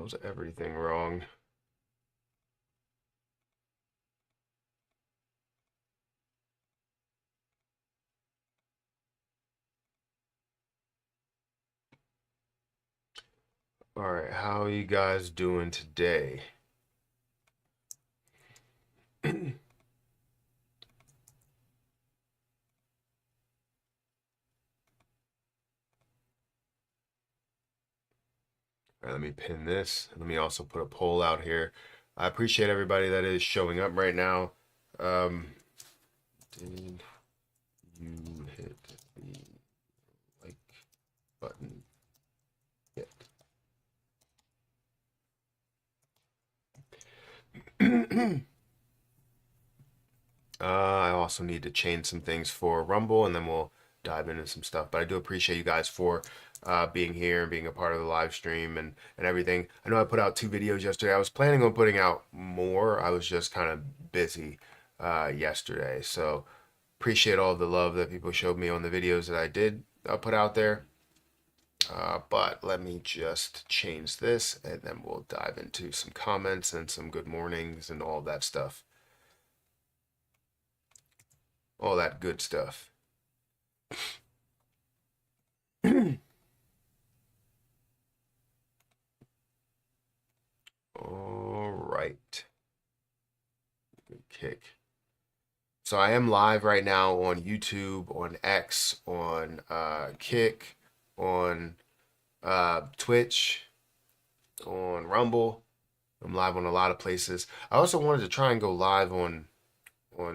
hell's everything wrong? All right, how are you guys doing today? All right, let me pin this. Let me also put a poll out here. I appreciate everybody that is showing up right now. Um, did you hit the like button yet? I also need to change some things for Rumble, and then we'll dive into some stuff. But I do appreciate you guys for being here and being a part of the live stream and everything. I know I put out 2 videos yesterday. I was planning on putting out more. I was just kind of busy yesterday. So appreciate all the love that people showed me on the videos that I did put out there. But let me just change this, and then we'll dive into some comments and some good mornings and all that stuff. All that good stuff. All right. Good kick. So I am live right now on YouTube, on X, on Kick, on Twitch, on Rumble. I'm live on a lot of places. I also wanted to try and go live on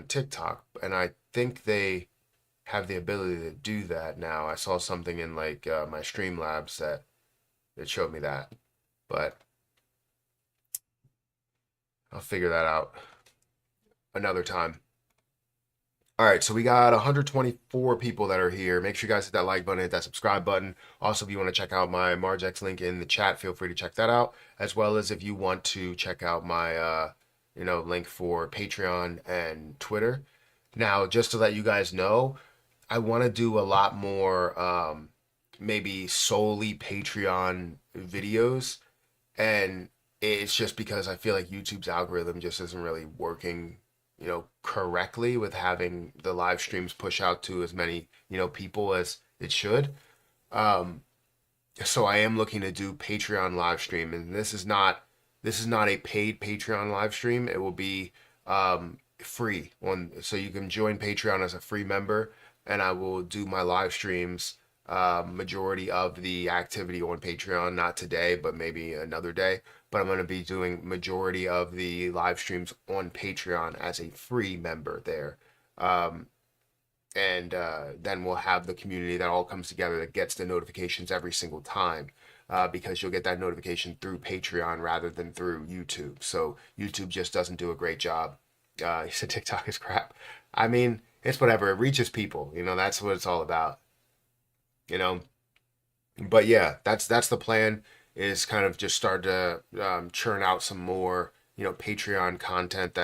TikTok, and I think they have the ability to do that now. I saw something in like my Streamlabs that showed me that, but I'll figure that out another time. All right, so we got 124 people that are here. Make sure you guys hit that like button, hit that subscribe button. Also, if you want to check out my Margex link in the chat, feel free to check that out. As well as if you want to check out my link for Patreon and Twitter. Now, just to let you guys know, I want to do a lot more maybe solely Patreon videos, and it's just because I feel like YouTube's algorithm just isn't really working, correctly with having the live streams push out to as many, people as it should. Um, so I am looking to do Patreon live stream, and this is not a paid Patreon live stream. It will be free so you can join Patreon as a free member, and I will do my live streams majority of the activity on Patreon, not today, but maybe another day. But I'm going to be doing majority of the live streams on Patreon as a free member there. Um, and then we'll have the community that all comes together that gets the notifications every single time. Because you'll get that notification through Patreon rather than through YouTube. So YouTube just doesn't do a great job. He said TikTok is crap. I mean, it's whatever. It reaches people. That's what it's all about. You know. But yeah, that's the plan. Is kind of just start to churn out some more, Patreon content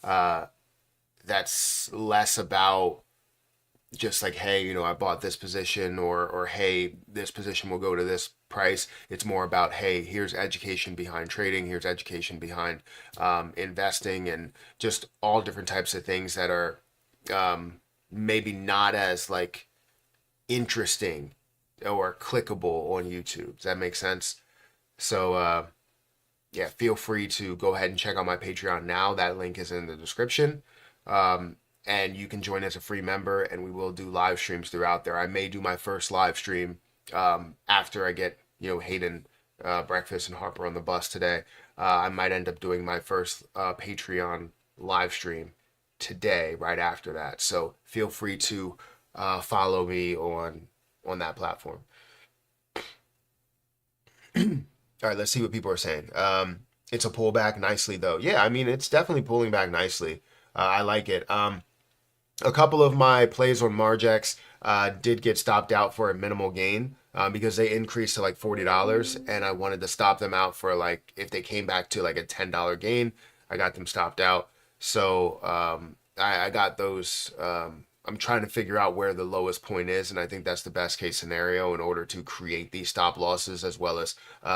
uh, that's less about just like, hey, I bought this position, or hey, this position will go to this price. It's more about, hey, here's education behind trading, here's education behind investing, and just all different types of things that are maybe not as like interesting or clickable on YouTube. Does that make sense? So yeah, feel free to go ahead and check out my Patreon now. That link is in the description. And you can join as a free member, and we will do live streams throughout there. I may do my first live stream after I get, Hayden breakfast and Harper on the bus today. I might end up doing my first Patreon live stream today, right after that. So feel free to follow me on that platform. All right, let's see what people are saying. It's a pullback nicely, though. Yeah, I mean, it's definitely pulling back nicely. I like it. A couple of my plays on Margex did get stopped out for a minimal gain because they increased to like $40, and I wanted to stop them out for like if they came back to like a $10 gain, I got them stopped out. So I got those. I'm trying to figure out where the lowest point is, and I think that's the best case scenario in order to create these stop losses as well as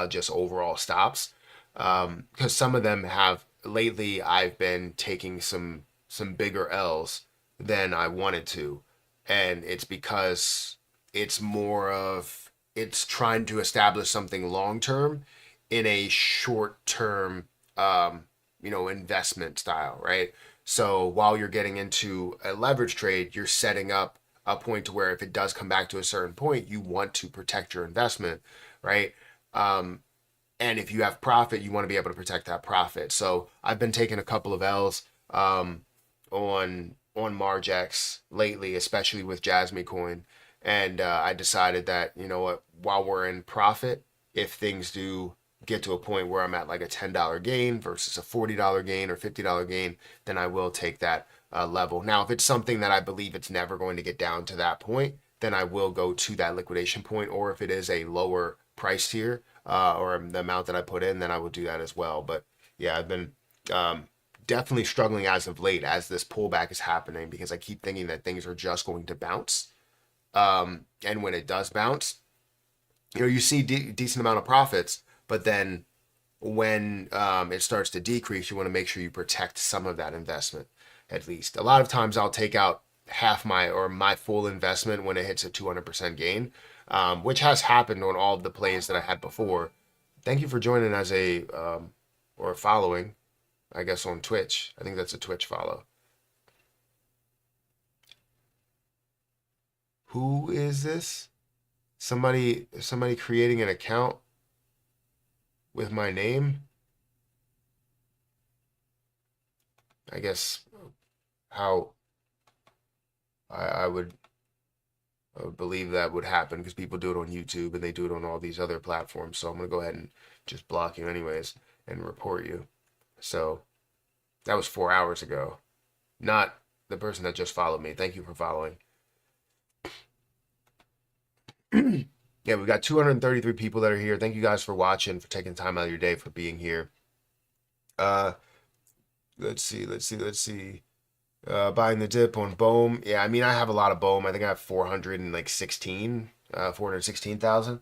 just overall stops. because some of them have lately. I've been taking some bigger L's than I wanted to, and it's because it's more of it's trying to establish something long term in a short term, investment style, right? So while you're getting into a leverage trade, you're setting up a point to where if it does come back to a certain point, you want to protect your investment, right? And if you have profit, you want to be able to protect that profit. So I've been taking a couple of L's on Margex lately, especially with Jasmine Coin, and I decided that you know what, while we're in profit, if things do get to a point where I'm at like a $10 gain versus a $40 gain or $50 gain, then I will take that level. Now, if it's something that I believe it's never going to get down to that point, then I will go to that liquidation point, or if it is a lower price tier or the amount that I put in, then I will do that as well. But yeah, I've been definitely struggling as of late as this pullback is happening because I keep thinking that things are just going to bounce. And when it does bounce, you see decent amount of profits, but then when it starts to decrease, you want to make sure you protect some of that investment at least. A lot of times I'll take out half my full investment when it hits a 200% gain, which has happened on all of the plays that I had before. Thank you for joining as a or following, I guess, on Twitch. I think that's a Twitch follow. Who is this? Somebody creating an account with my name. I guess how I would believe that would happen because people do it on YouTube and they do it on all these other platforms. So I'm gonna go ahead and just block you anyways and report you. So that was 4 hours ago, not the person that just followed me. Thank you for following. Yeah, we've got 233 people that are here. Thank you guys for watching, for taking time out of your day, for being here. Let's see. Buying the dip on Bohm. Yeah, I mean, I have a lot of Bohm. I think I have 416,000.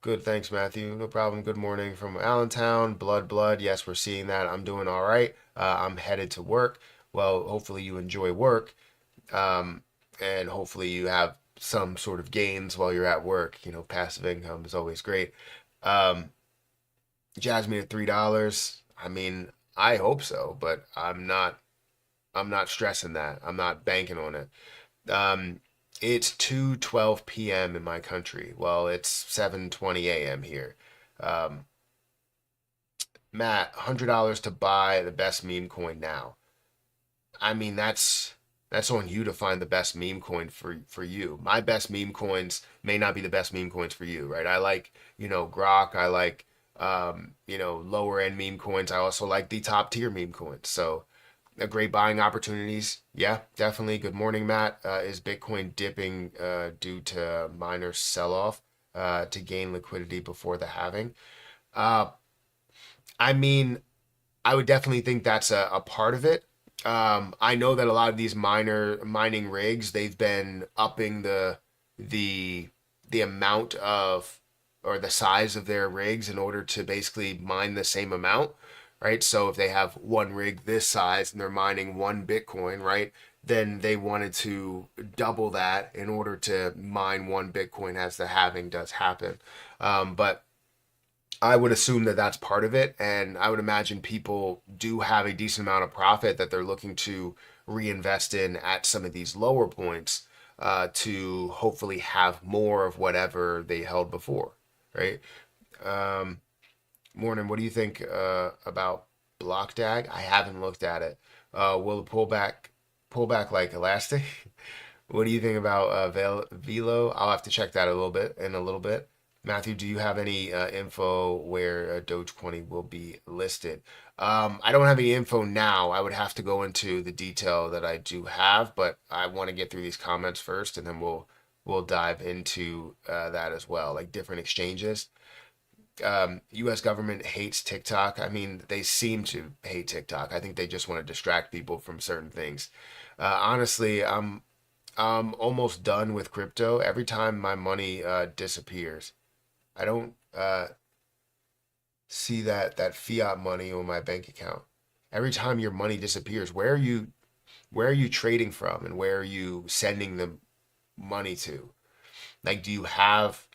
Good, thanks, Matthew. No problem. Good morning from Allentown. Blood. Yes, we're seeing that. I'm doing all right. I'm headed to work. Well, hopefully you enjoy work. And hopefully you have some sort of gains while you're at work. Passive income is always great. Jasmine at $3. I mean, I hope so, but I'm not stressing that. I'm not banking on it. It's 2:12 p.m. in my country. Well, it's 7:20 a.m. here. Matt, $100 to buy the best meme coin now. I mean, that's on you to find the best meme coin for you. My best meme coins may not be the best meme coins for you, right? I like, Grok. I like, lower end meme coins. I also like the top tier meme coins. So, great buying opportunities. Yeah, definitely. Good morning, Matt. Is Bitcoin dipping due to miners sell off to gain liquidity before the halving? I mean, I would definitely think that's a part of it. I know that a lot of these mining rigs, they've been upping the amount of, or the size of their rigs in order to basically mine the same amount, right? So if they have one rig this size and they're mining one Bitcoin, right, then they wanted to double that in order to mine one Bitcoin as the halving does happen. But I would assume that that's part of it, and I would imagine people do have a decent amount of profit that they're looking to reinvest in at some of these lower points to hopefully have more of whatever they held before, right? Morning, what do you think about BlockDAG? I haven't looked at it. Will it pull back like elastic? What do you think about Velo? I'll have to check that in a little bit. Matthew, do you have any info where Dogecoin will be listed? I don't have any info now. I would have to go into the detail that I do have, but I want to get through these comments first, and then we'll dive into that as well, like different exchanges. U.S. government hates TikTok. I mean, they seem to hate TikTok. I think they just want to distract people from certain things. Honestly, I'm almost done with crypto. Every time my money disappears, I don't see that fiat money on my bank account. Every time your money disappears, where are you trading from, and where are you sending the money to? Like, do you have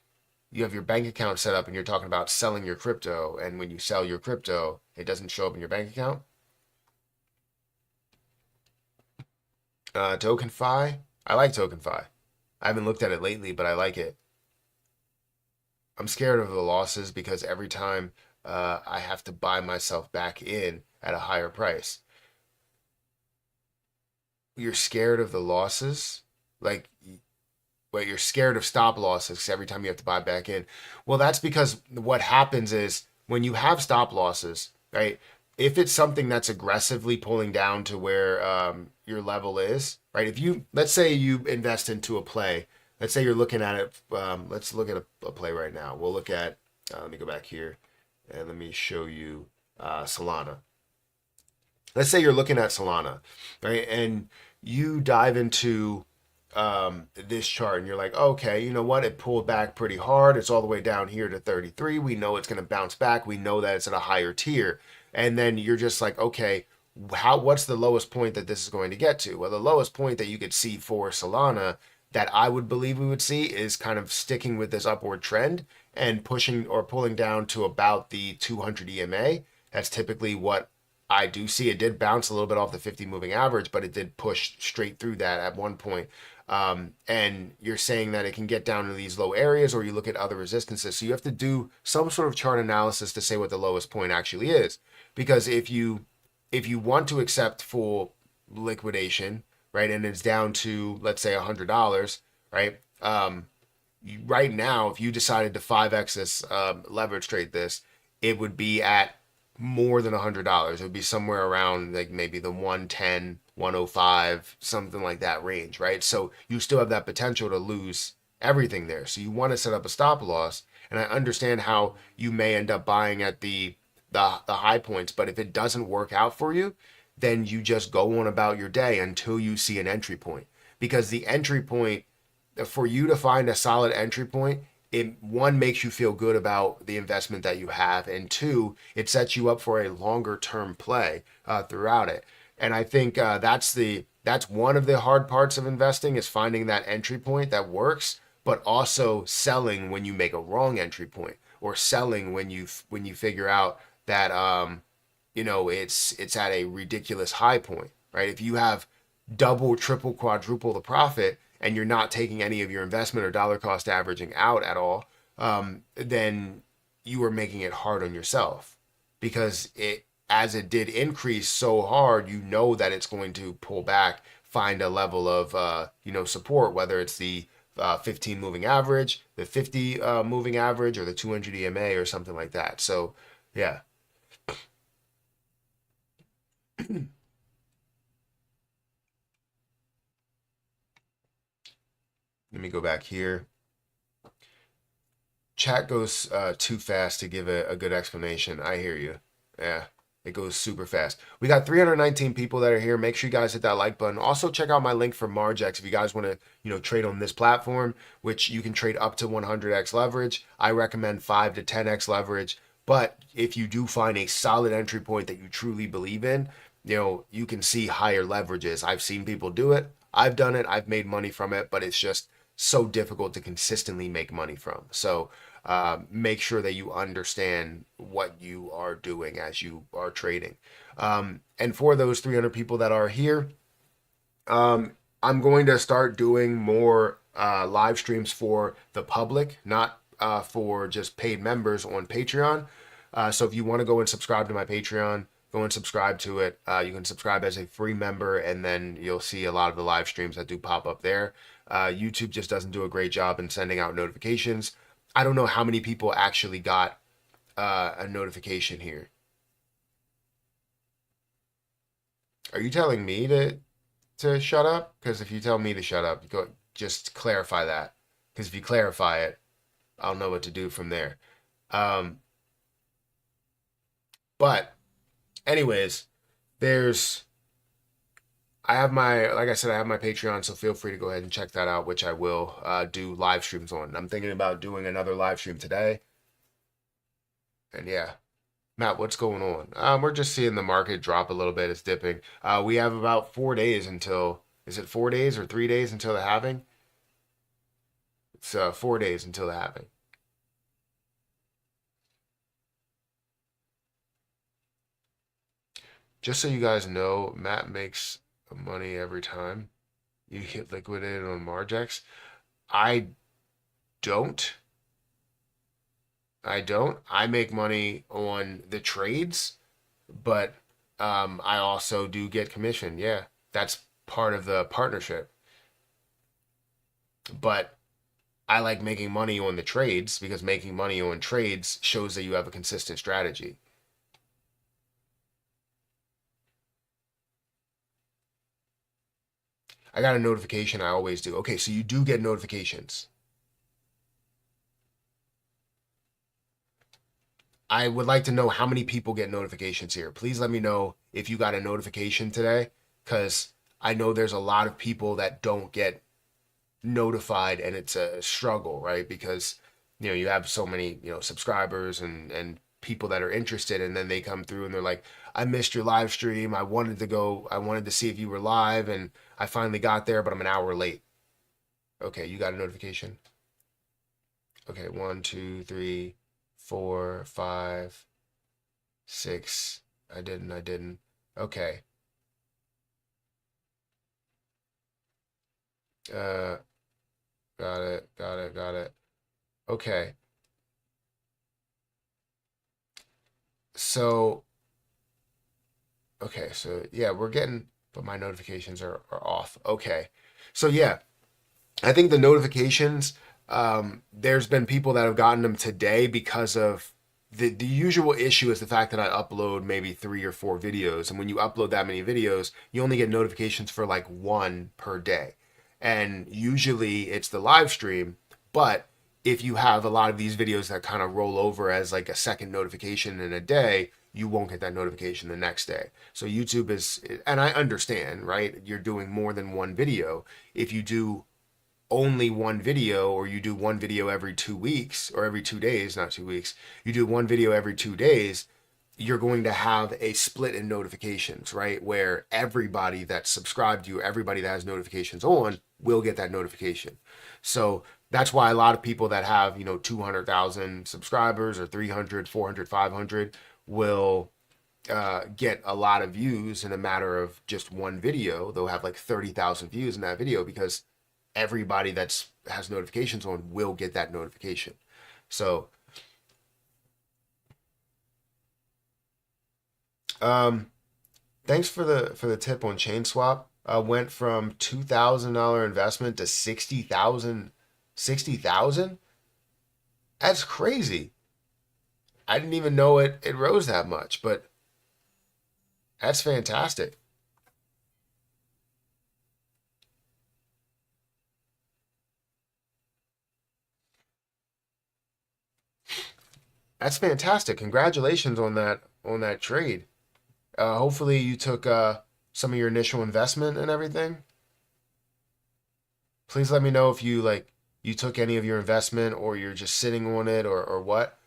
your bank account set up and you're talking about selling your crypto, and when you sell your crypto, it doesn't show up in your bank account? TokenFi. I like TokenFi. I haven't looked at it lately, but I like it. I'm scared of the losses because every time I have to buy myself back in at a higher price. You're scared of the losses? Like, but you're scared of stop losses 'cause every time you have to buy back in. Well, that's because what happens is when you have stop losses, right? If it's something that's aggressively pulling down to where your level is, right? If you, let's say you invest into a play, let's say you're looking at it, let's look at a play right now. We'll look at, let me go back here and let me show you Solana. Let's say you're looking at Solana, right? And you dive into this chart and you're like, okay, you know what? It pulled back pretty hard. It's all the way down here to 33. We know it's going to bounce back. We know that it's at a higher tier. And then you're just like, okay, what's the lowest point that this is going to get to? Well, the lowest point that you could see for Solana that I would believe we would see is kind of sticking with this upward trend and pushing or pulling down to about the 200 EMA. That's typically what I do see. It did bounce a little bit off the 50 moving average, but it did push straight through that at one point. And you're saying that it can get down to these low areas, or you look at other resistances. So you have to do some sort of chart analysis to say what the lowest point actually is. Because if you want to accept full liquidation, right, and it's down to, let's say, $100, right? Right now, if you decided to 5x this, leverage trade this, it would be at more than $100. It would be somewhere around like maybe the 110, 105, something like that range, right? So you still have that potential to lose everything there. So you want to set up a stop loss. And I understand how you may end up buying at the high points, but if it doesn't work out for you, then you just go on about your day until you see an entry point. Because the entry point, for you to find a solid entry point, it, one, makes you feel good about the investment that you have, and two, it sets you up for a longer term play throughout it. And I think that's one of the hard parts of investing, is finding that entry point that works, but also selling when you make a wrong entry point, or selling when you figure out that it's at a ridiculous high point, right? If you have double, triple, quadruple the profit, and you're not taking any of your investment or dollar cost averaging out at all, then you are making it hard on yourself, because as it did increase so hard, you know that it's going to pull back, find a level of support, whether it's the 15 moving average, the 50 moving average, or the 200 EMA or something like that. So yeah. Let me go back here. Chat goes too fast to give a good explanation. I hear you. Yeah, it goes super fast. We got 319 people that are here. Make sure you guys hit that like button. Also, check out my link for Margex if you guys want to, trade on this platform, which you can trade up to 100x leverage. I recommend 5 to 10x leverage. But if you do find a solid entry point that you truly believe in, you can see higher leverages. I've seen people do it. I've done it. I've made money from it, but it's just so difficult to consistently make money from. So make sure that you understand what you are doing as you are trading. And for those 300 people that are here, I'm going to start doing more live streams for the public, not for just paid members on Patreon. So if you want to go and subscribe to my Patreon, go and subscribe to it. You can subscribe as a free member, and then you'll see a lot of the live streams that do pop up there. YouTube just doesn't do a great job in sending out notifications. I don't know how many people actually got a notification here. Are you telling me to shut up? Because if you tell me to shut up, just clarify that. Because if you clarify it, I'll know what to do from there. But anyways, like I said, I have my Patreon, so feel free to go ahead and check that out, which I will do live streams on. I'm thinking about doing another live stream today. And yeah. Matt, what's going on? We're just seeing the market drop a little bit. It's dipping. We have about 4 days until, is it 4 days or 3 days until the halving? It's 4 days until the halving. Just so you guys know, Matt makes money every time you get liquidated on Margex. I don't. I don't. I make money on the trades, but I also do get commission. Yeah, that's part of the partnership. But I like making money on the trades because making money on trades shows that you have a consistent strategy. I got a notification. I always do. Okay, so you do get notifications. I would like to know how many people get notifications here. Please let me know if you got a notification today, because I know there's a lot of people that don't get notified, and it's a struggle, right? Because you have so many subscribers and people that are interested, and then they come through and they're like, I missed your live stream. I wanted to see if you were live, and I finally got there, but I'm an hour late. Okay, you got a notification. Okay, 1, 2, 3, 4, 5, 6. I didn't. Okay. Uh, got it. Okay. So, okay, so yeah, we're getting, but my notifications are off. Okay. So yeah, I think the notifications, there's been people that have gotten them today because of the usual issue is the fact that I upload maybe 3 or 4 videos. And when you upload that many videos, you only get notifications for like one per day. And usually it's the live stream, but if you have a lot of these videos that kind of roll over as like a second notification in a day, you won't get that notification the next day. So YouTube is, and I understand, right? You're doing more than one video. If you do only one video, or you do one video every 2 weeks or every 2 days, not 2 weeks, you do one video every 2 days, you're going to have a split in notifications, right? Where everybody that's subscribed to you, everybody that has notifications on, will get that notification. So that's why a lot of people that have, 200,000 subscribers or 300, 400, 500 will get a lot of views in a matter of just one video. They'll have like 30,000 views in that video because everybody that's has notifications on will get that notification. So um thanks for the tip on chain swap. Went from $2,000 investment to 60,000. 60,000. That's crazy. I didn't even know it rose that much, but that's fantastic. That's fantastic. Congratulations on that trade. Hopefully you took some of your initial investment and everything. Please let me know if you took any of your investment, or you're just sitting on it, or what.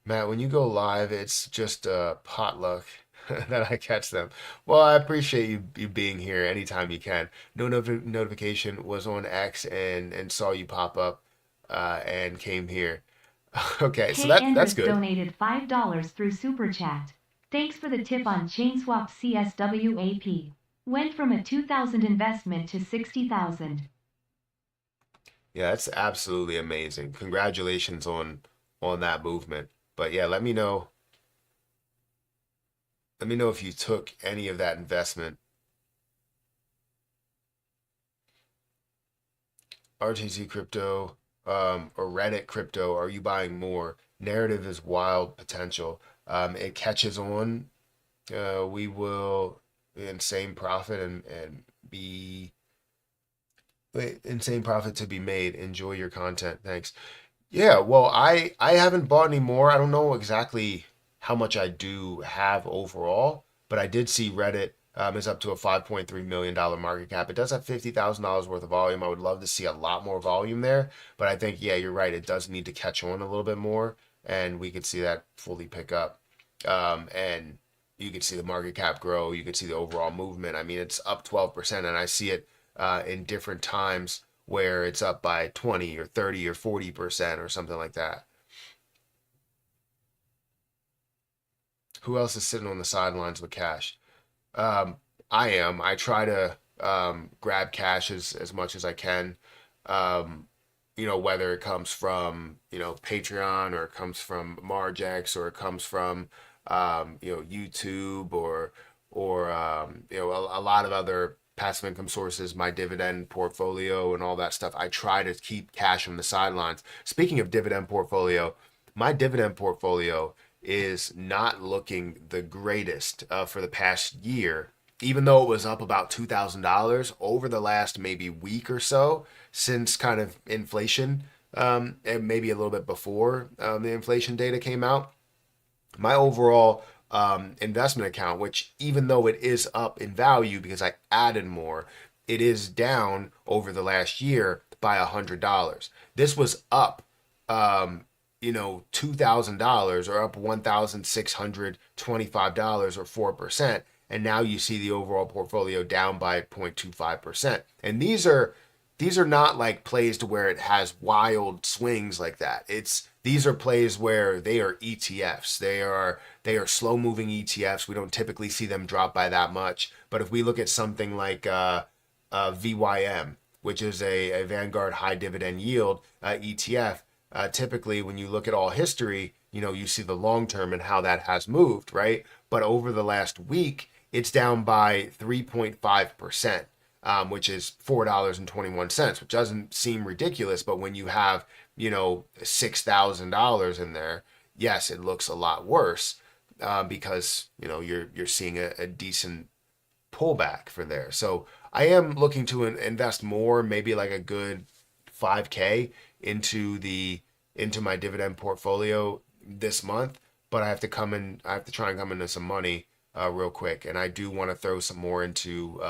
Matt, when you go live, it's just potluck that I catch them. Well, I appreciate you being here anytime you can. No notification was on X, and saw you pop up and came here. Okay, so K. that's Andrus good. donated $5 through Super Chat. Thanks for the tip on ChainSwap CSWAP. Went from a 2,000 investment to 60,000. Yeah, that's absolutely amazing. Congratulations on that movement. But yeah, let me know. Let me know if you took any of that investment. RTC crypto, or Reddit crypto, are you buying more? Narrative is wild potential. It catches on. We will insane profit and be insane profit to be made. Enjoy your content. Thanks. Yeah, well, I haven't bought any more. I don't know exactly how much I do have overall, but I did see Reddit. is up to a $5.3 million market cap. It does have $50,000 worth of volume. I would love to see a lot more volume there, but I think, yeah, you're right. It does need to catch on a little bit more, and we could see that fully pick up. And you could see the market cap grow. You could see the overall movement. I mean, it's up 12%, and I see it in different times where it's up by 20 or 30 or 40% or something like that. Who else is sitting on the sidelines with cash? I am. I try to grab cash as much as I can. Um, whether it comes from, Patreon, or it comes from Margex, or it comes from, YouTube, or a lot of other passive income sources, my dividend portfolio and all that stuff. I try to keep cash on the sidelines. Speaking of dividend portfolio, my dividend portfolio is not looking the greatest for the past year, even though it was up about $2,000 over the last maybe week or so since kind of inflation, and maybe a little bit before the inflation data came out. My overall investment account, which even though it is up in value because I added more, it is down over the last year by $100. This was up, $2,000, or up $1,625 or 4%. And now you see the overall portfolio down by 0.25%. And these are not like plays to where it has wild swings like that. These are plays where they are ETFs. They are slow moving ETFs. We don't typically see them drop by that much. But if we look at something like VYM, which is a Vanguard high dividend yield ETF, typically when you look at all history, you see the long term and how that has moved, right? But over the last week, it's down by 3.5%. Which is $4.21, which doesn't seem ridiculous, but when you have, $6,000 in there, yes, it looks a lot worse because you're seeing a decent pullback for there. So I am looking to invest more, maybe like a good 5K into my dividend portfolio this month, but I have to try and come into some money real quick, and I do want to throw some more into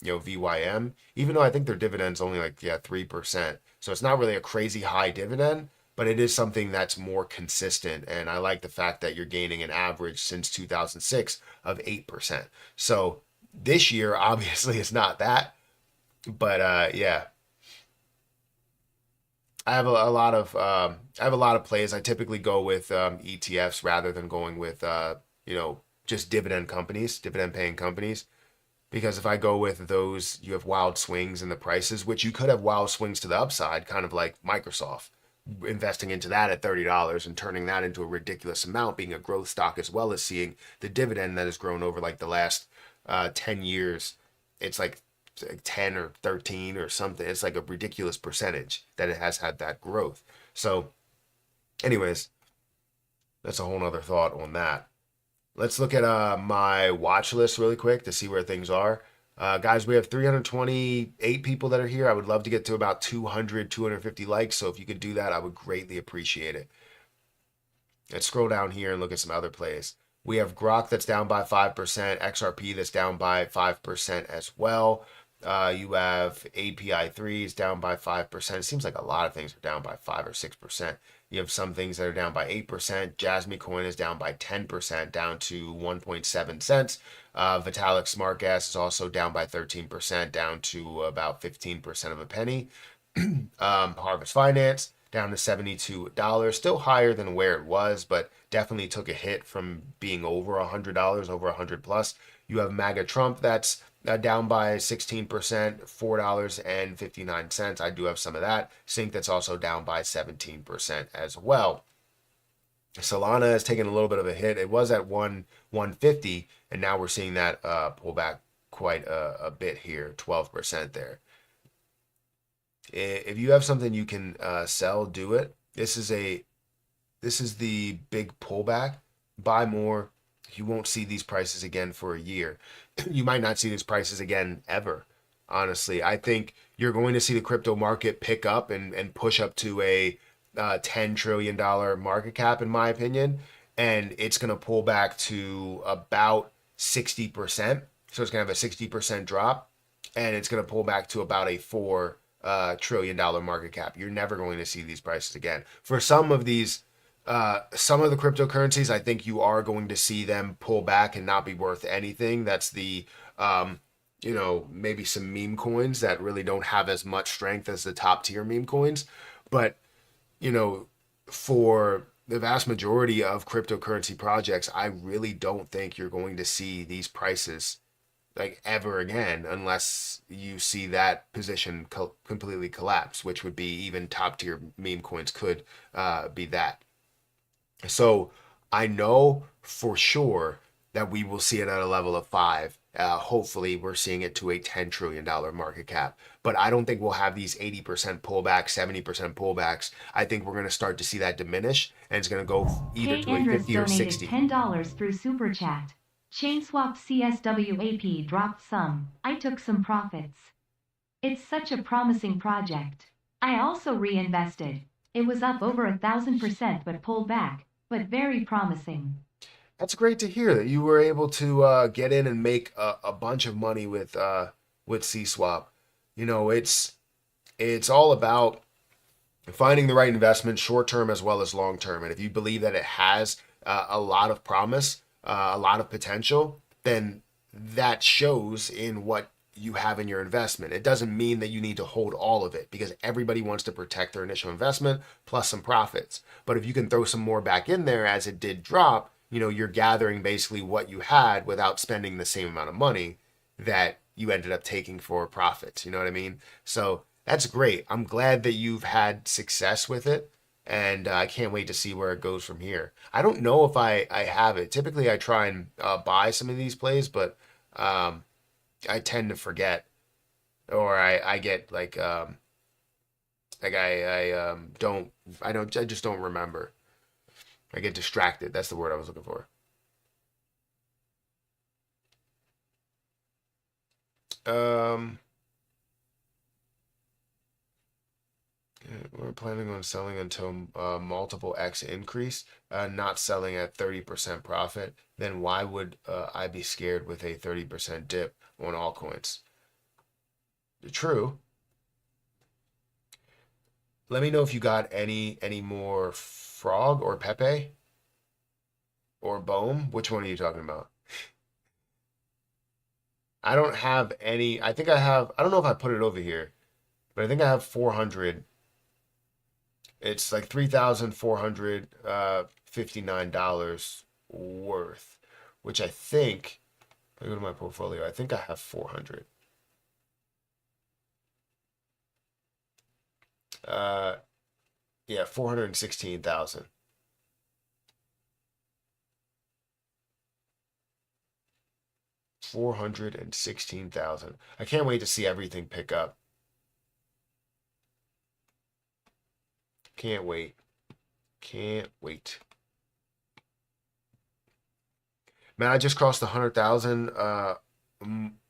VYM, even though I think their dividend's only like 3%, so it's not really a crazy high dividend, but it is something that's more consistent, and I like the fact that you're gaining an average since 2006 of 8%. So this year obviously it's not that, but yeah. I have a lot of plays. I typically go with ETFs rather than going with just dividend paying companies, because if I go with those, you have wild swings in the prices, which you could have wild swings to the upside, kind of like Microsoft, investing into that at $30 and turning that into a ridiculous amount, being a growth stock, as well as seeing the dividend that has grown over like the last 10 years. It's like 10 or 13 or something. It's like a ridiculous percentage that it has had that growth. So anyways, that's a whole nother thought on that. Let's look at my watch list really quick to see where things are. Guys, we have 328 people that are here. I would love to get to about 250 likes. So if you could do that, I would greatly appreciate it. Let's scroll down here and look at some other plays. We have Grok that's down by 5%, XRP that's down by 5% as well. You have API3 is down by 5%. It seems like a lot of things are down by 5 or 6%. You have some things that are down by 8%. Jasmy Coin is down by 10%, down to 1.7 cents. Vitalik Smart Gas is also down by 13%, down to about 15% of a penny. Harvest Finance down to $72, still higher than where it was, but definitely took a hit from being over $100, over 100 plus. You have MAGA Trump that's down by 16%, $4.59. I do have some of that. Sync that's also down by 17% as well. Solana has taken a little bit of a hit. It was at 150, and now we're seeing that pull back quite a bit here, 12% there. If you have something you can sell, do it. This is the big pullback. Buy more. You won't see these prices again for a year. You might not see these prices again ever. Honestly, I think you're going to see the crypto market pick up and push up to a $10 trillion market cap, in my opinion. And it's going to pull back to about 60%. So it's going to have a 60% drop, and it's going to pull back to about a $4 trillion market cap. You're never going to see these prices again. For some of these, some of the cryptocurrencies, I think you are going to see them pull back and not be worth anything. That's the, maybe some meme coins that really don't have as much strength as the top tier meme coins. But, for the vast majority of cryptocurrency projects, I really don't think you're going to see these prices like ever again unless you see that position completely collapse, which would be even top tier meme coins could be that. So I know for sure that we will see it at a level of 5. Hopefully, we're seeing it to a $10 trillion market cap. But I don't think we'll have these 80% pullbacks, 70% pullbacks. I think we're going to start to see that diminish, and it's going to go either to a 50 or 60. $10 through Super Chat. ChainSwap CSWAP dropped some. I took some profits. It's such a promising project. I also reinvested. It was up over 1,000% but pulled back, but very promising. That's great to hear that you were able to get in and make a bunch of money with CSwap. It's all about finding the right investment, short term as well as long term. And if you believe that it has a lot of promise, a lot of potential, then that shows in what you have in your investment. It doesn't mean that you need to hold all of it because everybody wants to protect their initial investment plus some profits. But if you can throw some more back in there as it did drop, you're gathering basically what you had without spending the same amount of money that you ended up taking for profits. You know what I mean? So that's great. I'm glad that you've had success with it. And I can't wait to see where it goes from here. I don't know if I have it. Typically, I try and buy some of these plays, but I tend to forget, or I get I just don't remember. I get distracted. That's the word I was looking for. We're planning on selling until multiple X increase, not selling at 30% profit. Then why would I be scared with a 30% dip on altcoins? True. Let me know if you got any more Frog or Pepe or Bohm. Which one are you talking about? I don't have any. I think I have. I don't know if I put it over here, but I think I have 400. It's like $3,459 worth, which I think. I go to my portfolio. I think I have 400. Yeah, 416,000. $416,000. I can't wait to see everything pick up. Can't wait. Can't wait. Man, I just crossed the 100,000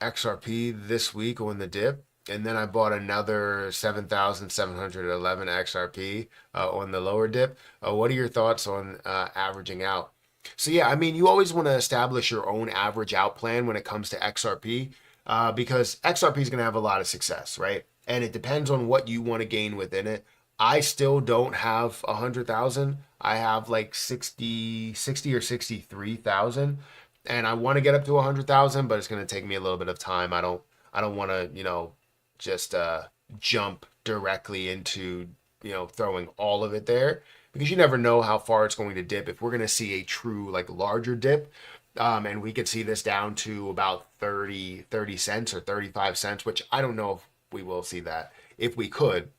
XRP this week on the dip, and then I bought another 7,711 XRP on the lower dip. What are your thoughts on averaging out? So yeah, I mean, you always want to establish your own average out plan when it comes to XRP, because XRP is going to have a lot of success, right? And it depends on what you want to gain within it. I still don't have 100,000. I have like 60 or 63,000, and I want to get up to 100,000, but it's going to take me a little bit of time. I don't want to, just jump directly into, throwing all of it there, because you never know how far it's going to dip. If we're going to see a true like larger dip, and we could see this down to about 30 cents or 35 cents, which I don't know if we will see that. If we could,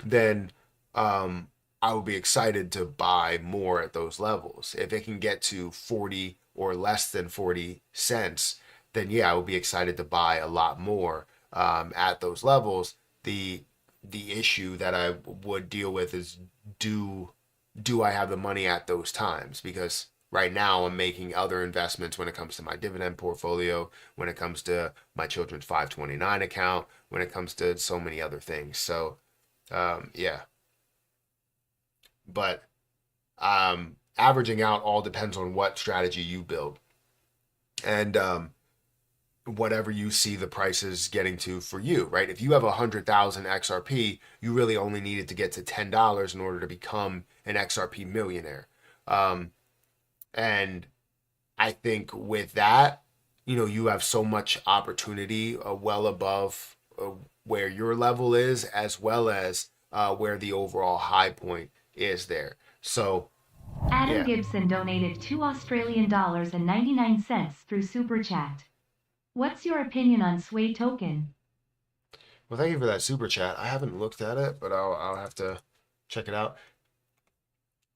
then I would be excited to buy more at those levels. If it can get to 40 or less than 40 cents, then yeah, I would be excited to buy a lot more at those levels. The issue that I would deal with is do I have the money at those times? Because right now I'm making other investments when it comes to my dividend portfolio, when it comes to my children's 529 account, when it comes to so many other things. So yeah, but averaging out all depends on what strategy you build. And whatever you see the prices getting to for you, right? If you have 100,000 XRP, you really only needed to get to $10 in order to become an XRP millionaire. And I think with that, you have so much opportunity well above where your level is, as well as where the overall high point is there. So, Adam yeah. Gibson donated $2.99 through Super Chat. What's your opinion on Sway token? Well, thank you for that super chat. I haven't looked at it, but I'll have to check it out.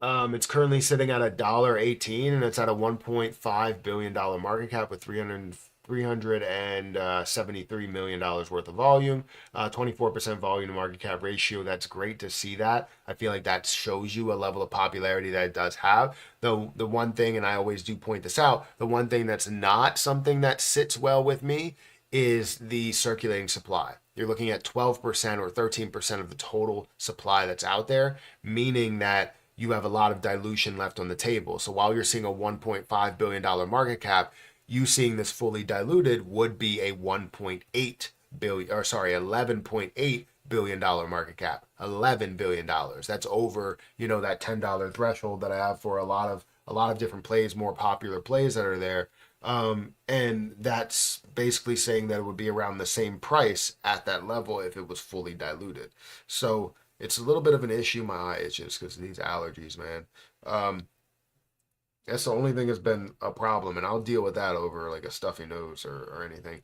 It's currently sitting at $1.18, and it's at a $1.5 billion market cap with $373 million worth of volume, 24% volume to market cap ratio. That's great to see that. I feel like that shows you a level of popularity that it does have. Though the one thing, and I always do point this out, the one thing that's not something that sits well with me is the circulating supply. You're looking at 12% or 13% of the total supply that's out there, meaning that you have a lot of dilution left on the table. So while you're seeing a $1.5 billion market cap, you seeing this fully diluted would be a 1.8 billion, or sorry, $11.8 billion market cap. $11 billion. That's over, that $10 threshold that I have for a lot of different plays, more popular plays that are there. And that's basically saying that it would be around the same price at that level if it was fully diluted. So it's a little bit of an issue. My eye itches because of these allergies, man. That's the only thing that's been a problem, and I'll deal with that over like a stuffy nose or anything.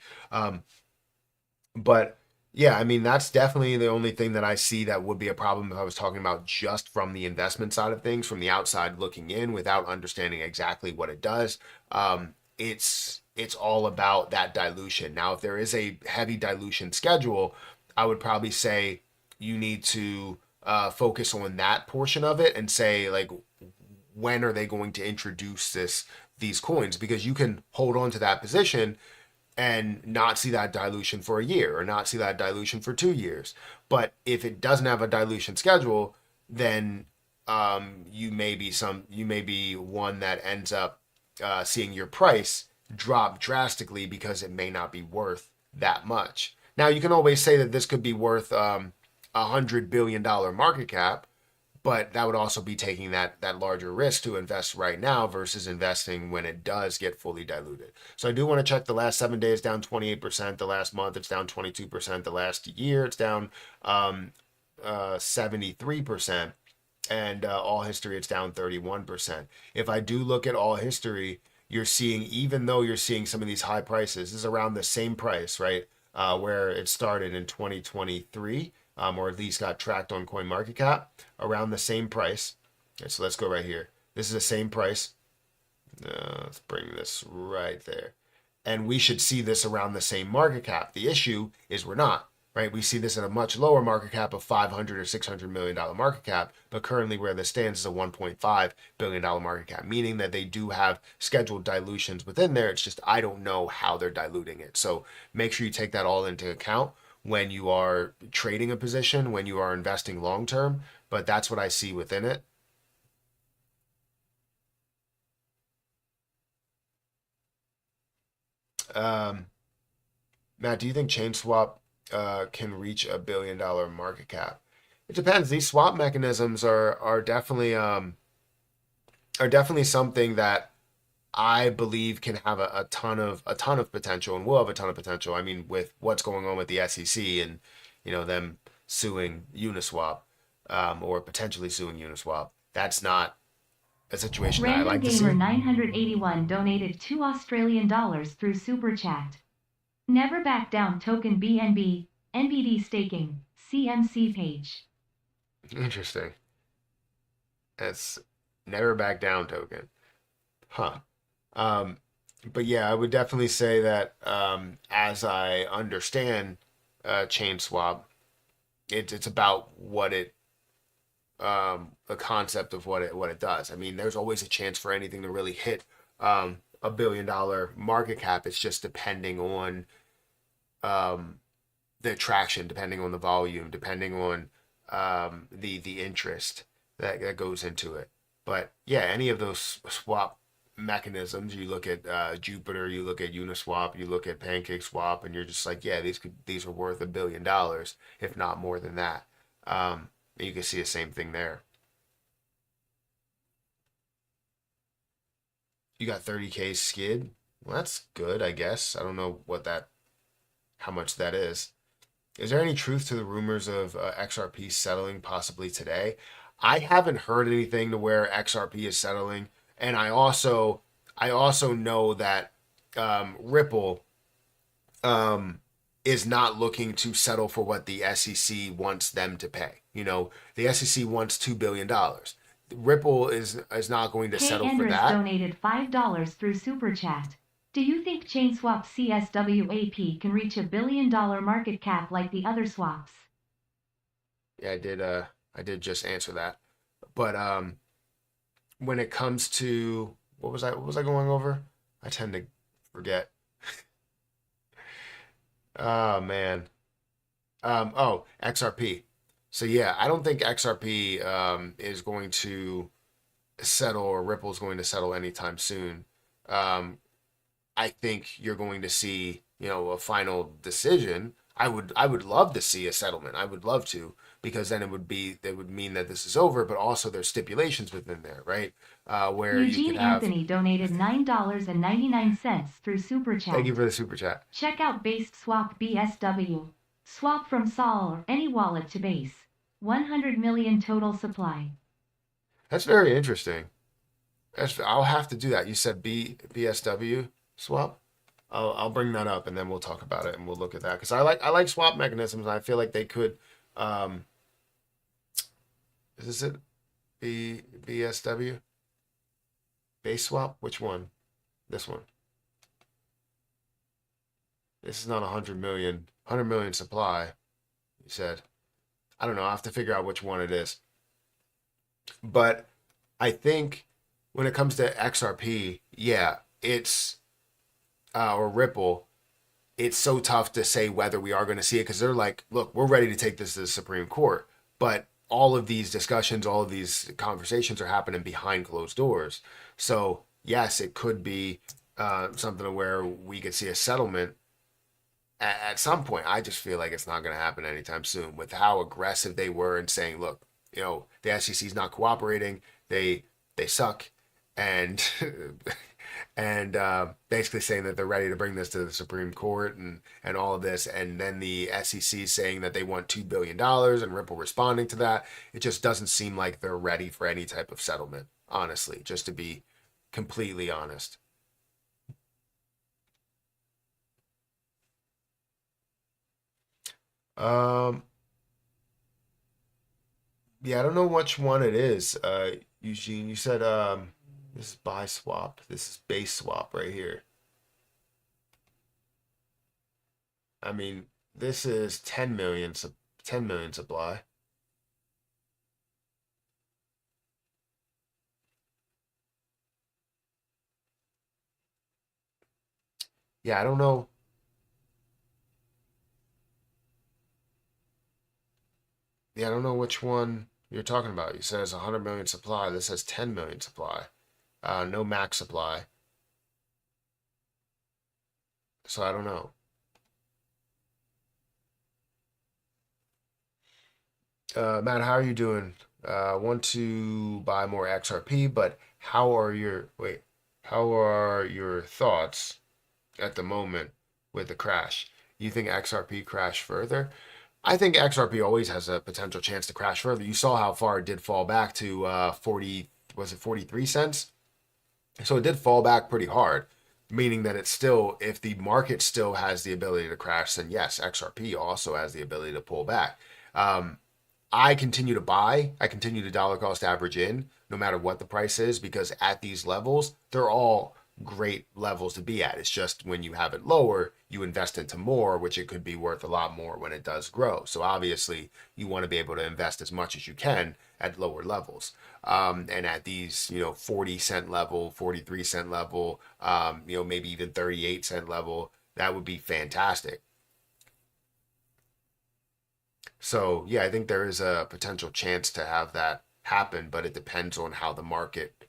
But yeah, I mean, that's definitely the only thing that I see that would be a problem if I was talking about just from the investment side of things, from the outside looking in without understanding exactly what it does. It's all about that dilution. Now, if there is a heavy dilution schedule, I would probably say you need to focus on that portion of it and say, like, when are they going to introduce these coins? Because you can hold on to that position and not see that dilution for a year or not see that dilution for 2 years. But if it doesn't have a dilution schedule, then you may be one that ends up seeing your price drop drastically because it may not be worth that much. Now, you can always say that this could be worth $100 billion market cap, but that would also be taking that larger risk to invest right now versus investing when it does get fully diluted. So I do want to check the last 7 days down 28%. The last month it's down 22%. The last year it's down 73%. And all history it's down 31%. If I do look at all history, you're seeing, even though you're seeing some of these high prices, this is around the same price, right? Where it started in 2023. Or at least got tracked on CoinMarketCap around the same price. Okay, so let's go right here. This is the same price. Let's bring this right there. And we should see this around the same market cap. The issue is we're not, right? We see this at a much lower market cap of $500 or $600 million market cap, but currently where this stands is a $1.5 billion market cap, meaning that they do have scheduled dilutions within there. It's just I don't know how they're diluting it. So make sure you take that all into account when you are trading a position, when you are investing long term, but that's what I see within it. Matt, do you think ChainSwap can reach $1 billion market cap? It depends. These swap mechanisms are definitely something that I believe can have a ton of potential and will have a ton of potential. I mean, with what's going on with the SEC and them suing Uniswap or potentially suing Uniswap, that's not a situation that I Random like to Gamer see. 981 donated $2 through Super Chat. Never Back Down token BNB, NBD staking, CMC page. Interesting. That's never back down token. Huh. But yeah, I would definitely say that as I understand ChainSwap, it's about what it the concept of what it does. I mean, there's always a chance for anything to really hit $1 billion market cap. It's just depending on the traction, depending on the volume, depending on the interest that goes into it. But yeah, any of those swap mechanisms. You look at Jupiter, you look at Uniswap, you look at PancakeSwap, and you're just like, yeah, these are worth $1 billion, if not more than that. You can see the same thing there. You got 30K skid. Well, that's good, I guess. I don't know how much that is. Is there any truth to the rumors of XRP settling possibly today? I haven't heard anything to where XRP is settling, and I also know that Ripple is not looking to settle for what the SEC wants them to pay. The SEC wants $2 billion. Ripple is not going to K. settle for Andrus that. donated $5 through Super Chat. Do you think ChainSwap CSWAP can reach $1 billion market cap like the other swaps? Yeah, I did just answer that. But when it comes to what was I going over? I tend to forget. Oh man. XRP. So yeah, I don't think XRP is going to settle, or Ripple's going to settle anytime soon. Um, I think you're going to see, a final decision. I would love to see a settlement. I would love to, because then it would mean that this is over, but also there's stipulations within there, right? Where you Eugene could have. Anthony donated $9.99 through Super Chat. Thank you for the super chat. Check out Based Swap BSW. Swap from Sol or any wallet to Base. 100 million total supply. That's very interesting. I'll have to do that. You said BSW swap. I'll bring that up, and then we'll talk about it, and we'll look at that, because I like swap mechanisms, and I feel like they could. Is this it? BSW base swap. Which one? This one. This is not 100 million supply. You said. I don't know. I have to figure out which one it is. But I think when it comes to XRP, yeah, it's or Ripple, it's so tough to say whether we are going to see it, because they're like, look, we're ready to take this to the Supreme Court, but all of these discussions, all of these conversations are happening behind closed doors. So yes, it could be something where we could see a settlement at some point. I just feel like it's not going to happen anytime soon, with how aggressive they were in saying, look, the SEC is not cooperating. They suck, and and basically saying that they're ready to bring this to the Supreme Court, and all of this, and then the SEC saying that they want $2 billion, and Ripple responding to that. It just doesn't seem like they're ready for any type of settlement, honestly, just to be completely honest. Um, yeah, I don't know which one it is. Eugene, you said this is buy swap. This is base swap right here. I mean, this is 10 million supply. Yeah, I don't know. Yeah, I don't know which one you're talking about. You said it's 100 million supply. This says 10 million supply. No max supply. So I don't know. Matt, how are you doing? Want to buy more XRP, but how are your thoughts at the moment with the crash? You think XRP crash further? I think XRP always has a potential chance to crash further. You saw how far it did fall back to 40, was it 43 cents? So it did fall back pretty hard, meaning that it's still, if the market still has the ability to crash, then yes, XRP also has the ability to pull back. Um, I continue to buy. I continue to dollar cost average in, no matter what the price is, because at these levels, they're all great levels to be at. It's just when you have it lower, you invest into more, which it could be worth a lot more when it does grow. So obviously, you want to be able to invest as much as you can at lower levels. And at these, 40 cent level, 43 cent level, maybe even 38 cent level, that would be fantastic. So yeah, I think there is a potential chance to have that happen, but it depends on how the market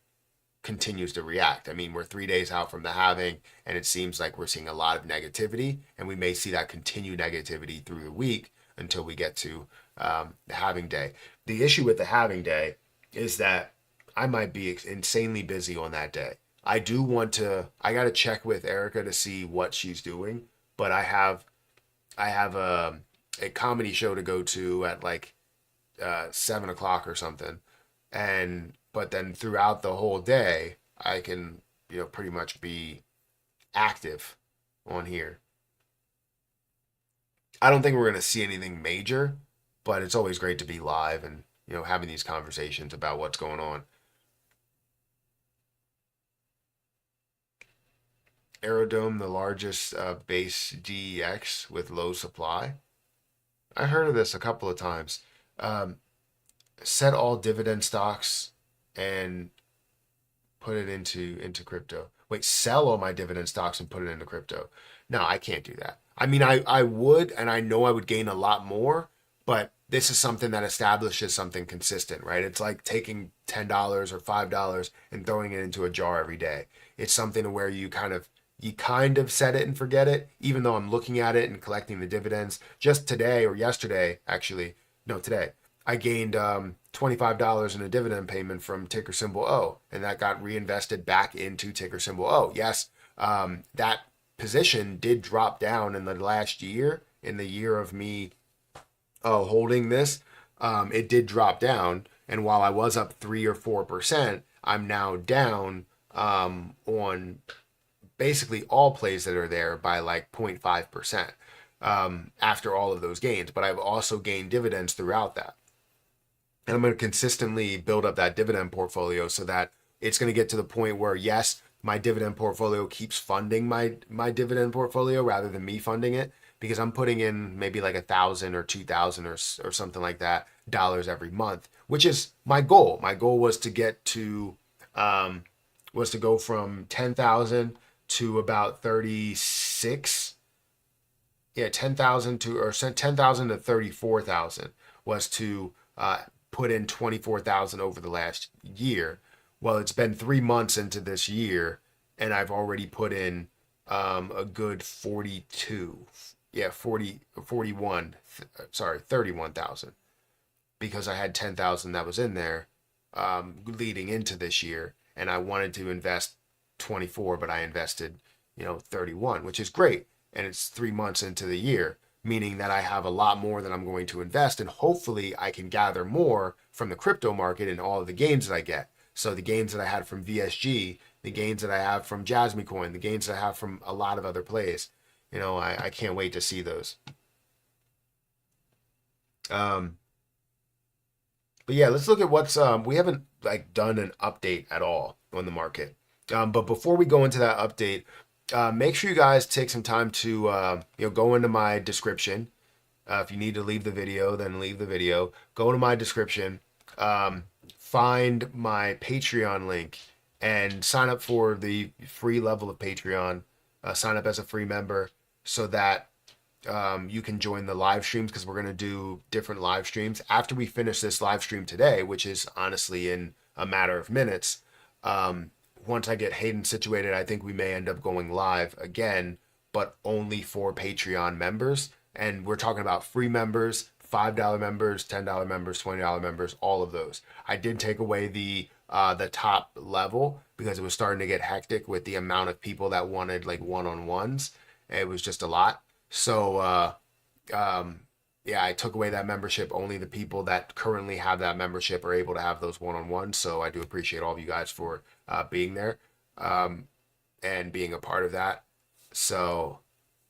continues to react. I mean, we're 3 days out from the halving, and it seems like we're seeing a lot of negativity, and we may see that continue negativity through the week until we get to the halving day. The issue with the halving day is that I might be insanely busy on that day. I got to check with Erica to see what she's doing, but I have a comedy show to go to at like 7 o'clock or something, but then throughout the whole day I can pretty much be active on here. I don't think we're gonna see anything major, but it's always great to be live and having these conversations about what's going on. Aerodome, the largest base DEX with low supply. I heard of this a couple of times. Set all dividend stocks and put it into crypto. Wait, sell all my dividend stocks and put it into crypto. No, I can't do that. I mean, I would, and I know I would gain a lot more, but this is something that establishes something consistent, right? It's like taking $10 or $5 and throwing it into a jar every day. It's something where you kind of set it and forget it, even though I'm looking at it and collecting the dividends. Just today or yesterday, actually, no, today, I gained $25 in a dividend payment from ticker symbol O, and that got reinvested back into ticker symbol O. Yes, that position did drop down in the last year, in the year of me holding this. It did drop down, and while I was up 3 or 4%, I'm now down on basically all plays that are there by like 0.5% after all of those gains. But I've also gained dividends throughout that. And I'm going to consistently build up that dividend portfolio so that it's going to get to the point where, yes, my dividend portfolio keeps funding my dividend portfolio rather than me funding it, because I'm putting in maybe like $1,000 or $2,000 or something like that dollars every month, which is my goal. My goal was to get to go from 10,000 to about 36. Yeah, 10,000 to 34,000 was to put in 24,000 over the last year. Well, it's been 3 months into this year, and I've already put in a good 31,000, because I had 10,000 that was in there leading into this year, and I wanted to invest 24, but I invested 31, which is great, and it's 3 months into the year, meaning that I have a lot more that I'm going to invest, and hopefully I can gather more from the crypto market and all of the gains that I get. So the gains that I had from VSG, the gains that I have from Jasmine Coin, the gains that I have from a lot of other plays, I can't wait to see those. But yeah, let's look at what's we haven't like done an update at all on the market. But before we go into that update, make sure you guys take some time to go into my description. If you need to leave the video, then leave the video. Go to my description, find my Patreon link, and sign up for the free level of Patreon. Sign up as a free member so that you can join the live streams, because we're going to do different live streams after we finish this live stream today, which is honestly in a matter of minutes. Once I get Hayden situated, I think we may end up going live again, but only for Patreon members. And we're talking about free members, $5 members, $10 members, $20 members, all of those. I did take away the top level because it was starting to get hectic with the amount of people that wanted like one-on-ones. It was just a lot. So yeah, I took away that membership. Only the people that currently have that membership are able to have those one-on-ones. So I do appreciate all of you guys for being there and being a part of that. So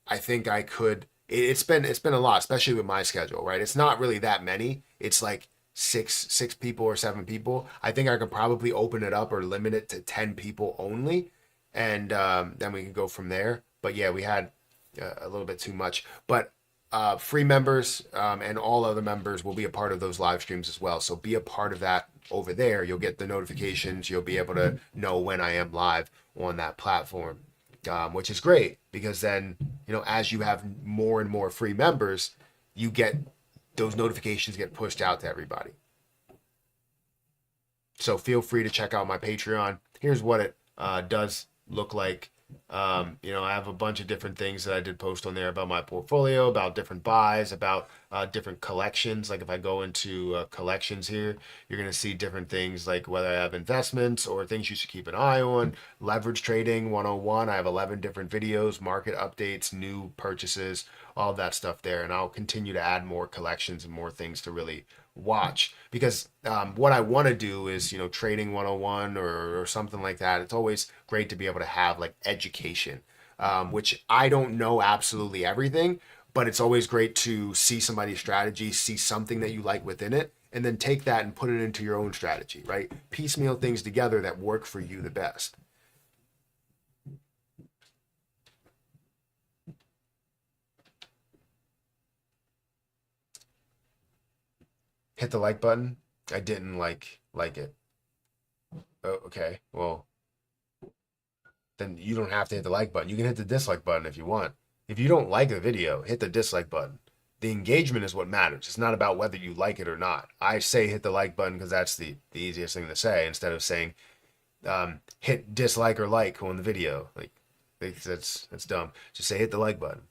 I think I could. It's been a lot, especially with my schedule, right? It's not really that many. It's like six people or 7 people. I think I could probably open it up or limit it to 10 people only, and then we can go from there. But yeah, we had a little bit too much. But free members and all other members will be a part of those live streams as well. So be a part of that over there. You'll get the notifications. You'll be able to know when I am live on that platform, which is great, because then, as you have more and more free members, you get those notifications get pushed out to everybody. So feel free to check out my Patreon. Here's what it does look like. You know, I have a bunch of different things that I did post on there about my portfolio, about different buys, about different collections. Like if I go into collections here, you're going to see different things like whether I have investments or things you should keep an eye on. Leverage trading 101. I have 11 different videos, market updates, new purchases, all of that stuff there. And I'll continue to add more collections and more things to really watch, because what I want to do is, you know, trading 101 or something like that. It's always great to be able to have like education, which I don't know absolutely everything, but it's always great to see somebody's strategy, see something that you like within it, and then take that and put it into your own strategy, right? Piecemeal things together that work for you the best. Hit the like button. I didn't like it. Oh, okay. Well, then you don't have to hit the like button. You can hit the dislike button if you want. If you don't like the video, hit the dislike button. The engagement is what matters. It's not about whether you like it or not. I say hit the like button because that's the easiest thing to say, instead of saying hit dislike or like on the video. Like that's dumb. Just say hit the like button.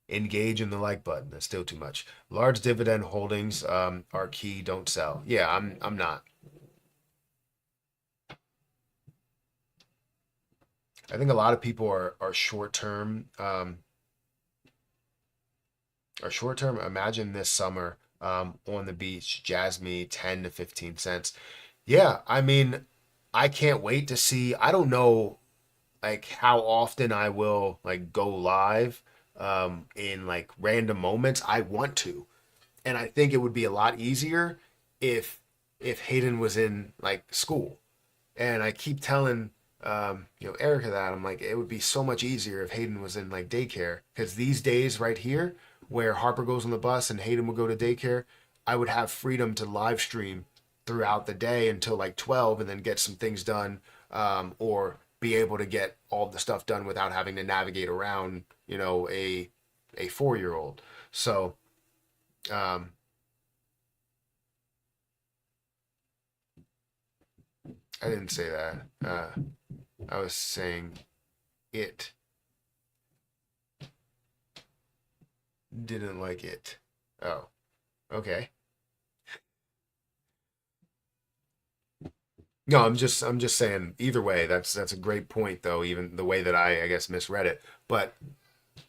Engage in the like button. That's still too much. Large dividend holdings are key. Don't sell. Yeah, I'm not. I think a lot of people are short term. Are short term. Imagine this summer on the beach, Jasmine 10 to 15 cents. Yeah, I mean, I can't wait to see. I don't know like how often I will like go live in like random moments. I want to, and I think it would be a lot easier if Hayden was in like school. And I keep telling you know, Erica that I'm like, it would be so much easier if Hayden was in like daycare, because these days right here where Harper goes on the bus and Hayden will go to daycare, I would have freedom to live stream throughout the day until like 12 and then get some things done, or be able to get all the stuff done without having to navigate around, you know, a 4-year-old. So um, I didn't say that. I was saying it didn't like it. Oh, okay. No, I'm just saying either way, that's a great point though, even the way that I guess misread it. But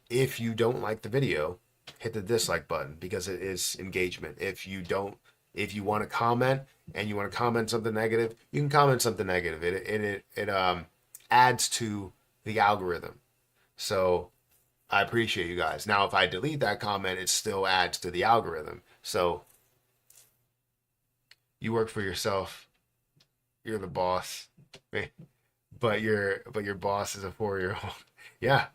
if you don't like the video, hit the dislike button because it is engagement. If you want to comment and you want to comment something negative, you can comment something negative. It adds to the algorithm. So I appreciate you guys. Now, if I delete that comment, it still adds to the algorithm. So you work for yourself. You're the boss, but your boss is a 4-year-old. Yeah,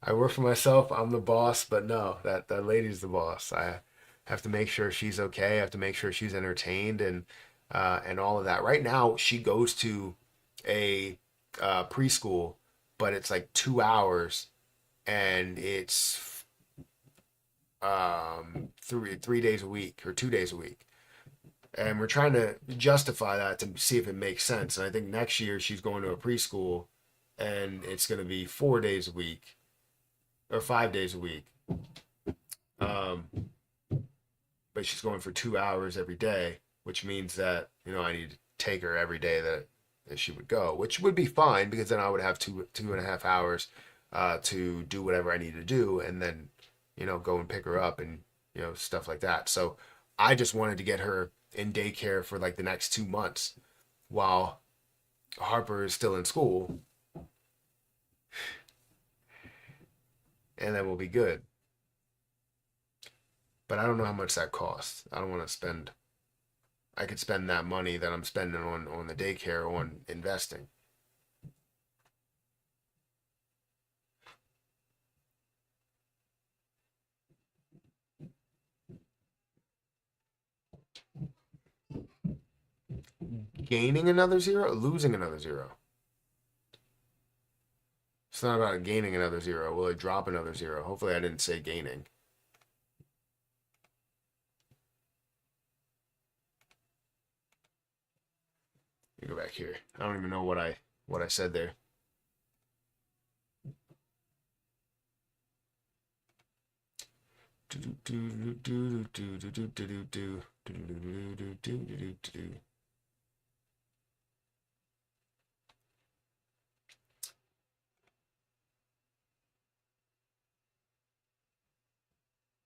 I work for myself. I'm the boss, but no, that lady's the boss. I have to make sure she's okay. I have to make sure she's entertained and all of that. Right now, she goes to a preschool, but it's like 2 hours, and it's 3 days a week or 2 days a week. And we're trying to justify that to see if it makes sense. And I think next year she's going to a preschool, and it's going to be 4 days a week or 5 days a week. Um, but she's going for 2 hours every day, which means that, you know, I need to take her every day that she would go, which would be fine because then I would have 2.5 hours to do whatever I need to do, and then, you know, go and pick her up and, you know, stuff like that. So I just wanted to get her in daycare for like the next 2 months while Harper is still in school, and then we'll be good. But I don't know how much that costs. I don't want to spend. I could spend that money that I'm spending on the daycare on investing. Gaining another zero, losing another zero. It's not about gaining another zero. Will it drop another zero? Hopefully, I didn't say gaining. Let me go back here. I don't even know what I said there.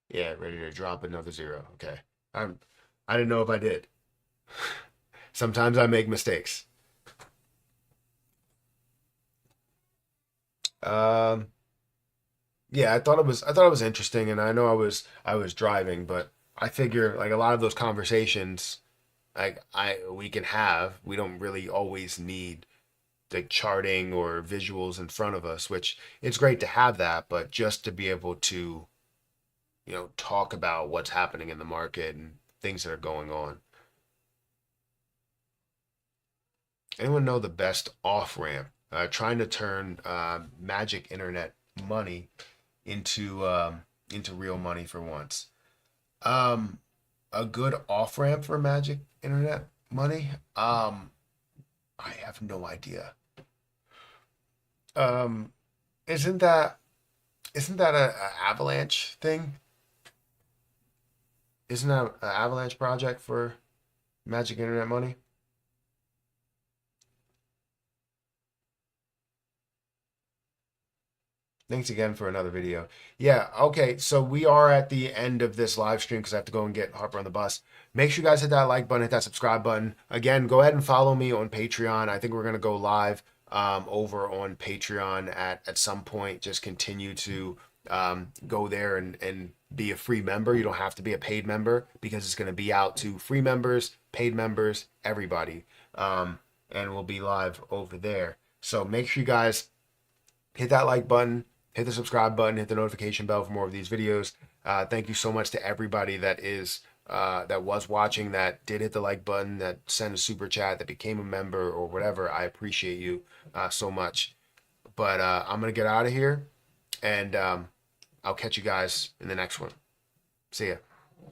Yeah, ready to drop another zero. Okay. I didn't know if I did. Sometimes I make mistakes. Um, yeah, I thought it was interesting, and I know I was driving, but I figure like a lot of those conversations like we can have, we don't really always need the charting or visuals in front of us, which it's great to have that, but just to be able to, talk about what's happening in the market and things that are going on. Anyone know the best off ramp? Trying to turn magic internet money into real money for once. Um, a good off ramp for magic internet money? I have no idea. Um, isn't that a avalanche thing? Isn't that an avalanche project for magic internet money? Thanks again for another video. Yeah, okay, so we are at the end of this live stream because I have to go and get Harper on the bus. Make sure you guys hit that like button, hit that subscribe button. Again, go ahead and follow me on Patreon. I think we're going to go live over on Patreon at some point. Just continue to go there and be a free member. You don't have to be a paid member because it's going to be out to free members, paid members, everybody. And we'll be live over there. So make sure you guys hit that like button, hit the subscribe button, hit the notification bell for more of these videos. Thank you so much to everybody that was watching, that did hit the like button, that sent a super chat, that became a member or whatever. I appreciate you so much. But I'm gonna get out of here, and I'll catch you guys in the next one. See ya.